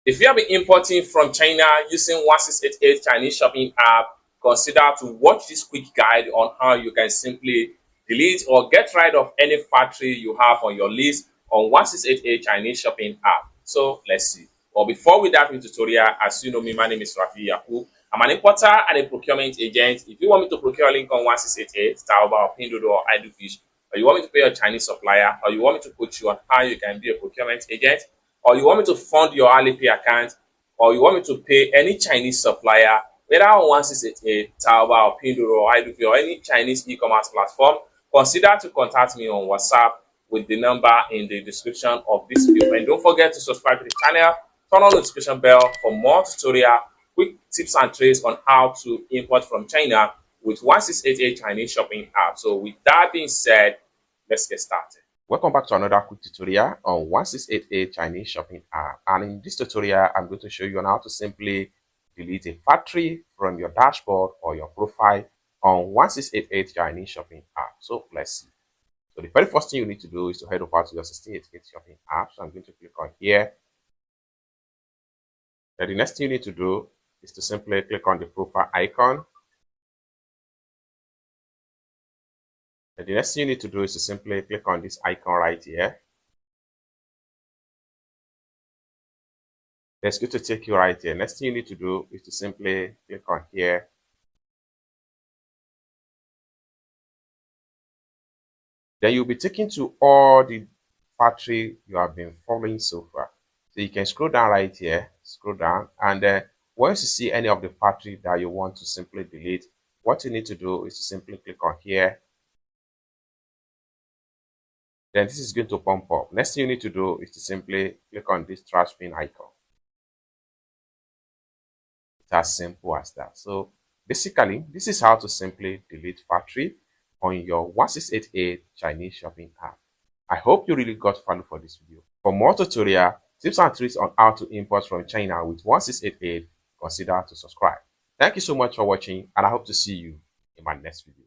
If you have been importing from China using 1688 Chinese shopping app, consider to watch this quick guide on how you can simply delete or get rid of any factory you have on your list on 1688 Chinese shopping app. So let's see. But before we dive into the tutorial, as you know me, my name is Rafi Yakub. I'm an importer and a procurement agent. If you want me to procure link on 1688, Taobao, Pinduoduo, or iDoFish, or you want me to pay your Chinese supplier, or you want me to coach you on how you can be a procurement agent, or you want me to fund your Alipay account, or you want me to pay any Chinese supplier, whether on 1688, Taobao, Pinduoduo, or iDoFish, or any Chinese e-commerce platform, consider to contact me on WhatsApp with the number in the description of this video. And don't forget to subscribe to the channel, turn on the notification bell for more tutorial, quick tips and tricks on how to import from China with 1688 Chinese shopping app. So with that being said, let's get started. Welcome back to another quick tutorial on 1688 Chinese shopping app. And in this tutorial, I'm going to show you on how to simply delete a factory from your dashboard or your profile on 1688 Chinese shopping app. So let's see. So the very first thing you need to do is to head over to your 1688 shopping app. So I'm going to click on here. Then the next thing you need to do is to simply click on the profile icon. And the next thing you need to do is to simply click on this icon right here. It's going to take you right here. Next thing you need to do is to simply click on here. Then you'll be taken to all the factory you have been following so far. So you can scroll down right here, scroll down, and once you see any of the factory that you want to simply delete, what you need to do is to simply click on here. Then this is going to pump up. Next thing you need to do is to simply click on this trash bin icon. It's as simple as that. So basically, this is how to simply delete factory on your 1688 Chinese shopping app. I hope you really got value for this video. For more tutorial, tips and tricks on how to import from China with 1688, consider to subscribe. Thank you so much for watching, and I hope to see you in my next video.